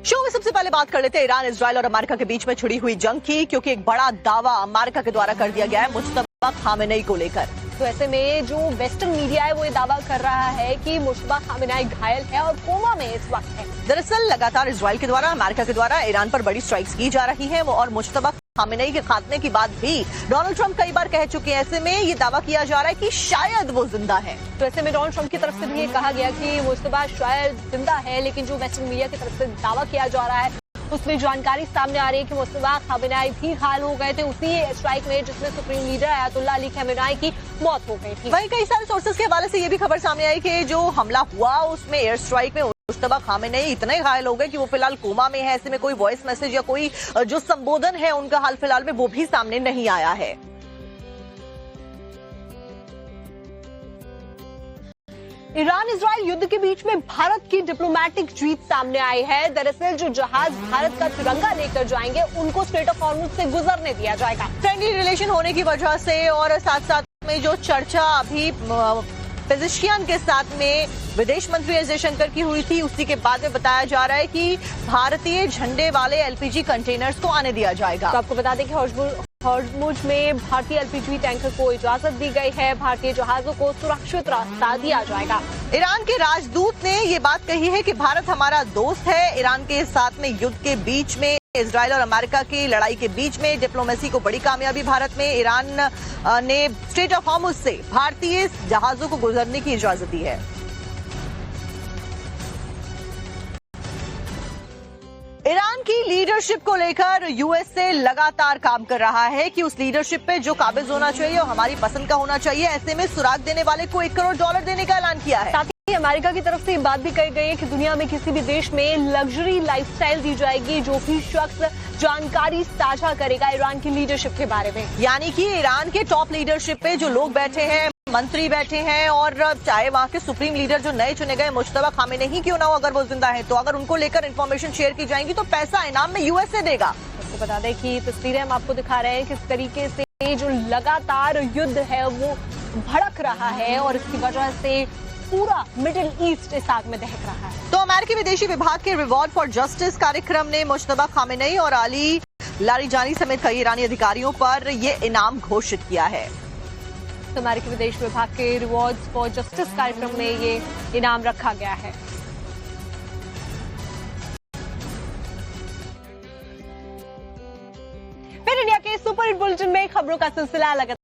Show में सबसे पहले बात कर लेते हैं ईरान, इजराइल और अमेरिका के बीच में छिड़ी हुई जंग की, क्योंकि एक बड़ा दावा अमेरिका के द्वारा कर दिया गया है मुश्तबा खामेनेई को लेकर। तो ऐसे में जो वेस्टर्न मीडिया है वो ये दावा कर रहा है कि मुश्तबा खामेनेई घायल है और कोमा में इस वक्त है। दरअसल लगातार इजराइल के द्वारा, अमेरिका के द्वारा ईरान पर बड़ी स्ट्राइक्स की जा रही हैं और मुश्तबा खामेनेई के खात्मे की बात भी डोनाल्ड ट्रंप कई बार कह चुके हैं। ऐसे में ये दावा किया जा रहा है कि शायद वो जिंदा है। तो ऐसे में डोनाल्ड ट्रंप की तरफ से भी ये कहा गया कि मुश्तबा शायद जिंदा है, लेकिन जो वेस्टर्न मीडिया की तरफ से दावा किया जा रहा है उसमें जानकारी सामने आ रही है कि मुश्तबा खामेनेई भी घायल हो गए थे उसी स्ट्राइक में जिसमें supreme leader Ayatollah Ali Khamenei की मौत हो गई थी। वहीं कई सारे सोर्सेज के हवाले से ये भी खबर सामने आई कि जो हमला हुआ उसमें एयर स्ट्राइक में मुश्तबा खामेनेई इतने घायल हो गए कि वो फिलहाल कोमा में है। ऐसे में कोई वॉइस मैसेज या कोई जो संबोधन है उनका हाल फिलहाल में वो भी सामने नहीं आया है। ईरान इजराइल युद्ध के बीच में भारत की डिप्लोमेटिक जीत सामने आई है। दरअसल जो जहाज भारत का तिरंगा लेकर जाएंगे उनको स्ट्रेट ऑफ हॉर्मुज से गुजरने दिया जाएगा। फ्रेंडली रिलेशन होने की वजह से और साथ साथ में जो चर्चा अभी पेजिशियन के साथ में विदेश मंत्री एस जयशंकर की हुई थी, उसी के बाद में बताया जा रहा है कि भारतीय झंडे वाले एलपीजी कंटेनर्स को आने दिया जाएगा। तो आपको बता दें कि हॉर्मुज में भारतीय एलपीजी टैंकर को इजाजत दी गई है। भारतीय जहाजों को सुरक्षित रास्ता दिया जाएगा। ईरान के राजदूत ने ये बात कही है कि भारत हमारा दोस्त है। ईरान के साथ में युद्ध के बीच में, इजराइल और अमेरिका की लड़ाई के बीच में डिप्लोमेसी को बड़ी कामयाबी भारत में। ईरान ने स्ट्रेट ऑफ हॉर्मुज से भारतीय जहाजों को गुजरने की इजाजत दी है। ईरान की लीडरशिप को लेकर यूएसए लगातार काम कर रहा है कि उस लीडरशिप पे जो काबिज होना चाहिए और हमारी पसंद का होना चाहिए। ऐसे में सुराग देने वाले को $1 करोड़ देने का ऐलान किया है। साथ ही अमेरिका की तरफ से ये बात भी कही गई है कि दुनिया में किसी भी देश में लग्जरी लाइफस्टाइल दी जाएगी जो भी शख्स जानकारी साझा करेगा ईरान की लीडरशिप के बारे में। यानी कि ईरान के टॉप लीडरशिप पे जो लोग बैठे हैं, मंत्री बैठे हैं, और चाहे वहाँ के सुप्रीम लीडर जो नए चुने गए मुश्तबा खामेनेई क्यों ना हो, अगर वो जिंदा है तो अगर उनको लेकर इंफॉर्मेशन शेयर की जाएगी तो पैसा इनाम में यूएसए देगा। आपको बता दें कि तस्वीरें हम आपको दिखा रहे हैं किस तरीके से जो लगातार युद्ध है वो भड़क रहा है और इसकी वजह से पूरा मिडिल ईस्ट इस आग में दहक रहा है। तो अमेरिकी विदेशी विभाग के रिवॉर्ड फॉर जस्टिस कार्यक्रम ने मुश्तबा खामेनेई और अली लारिजानी समेत कई ईरानी अधिकारियों पर ये इनाम घोषित किया है। तो अमेरिकी विदेश विभाग के रिवॉर्ड्स फॉर जस्टिस कार्यक्रम में ये इनाम रखा गया है। फिर इंडिया के सुपर हिट बुलेटिन में खबरों का सिलसिला लगातार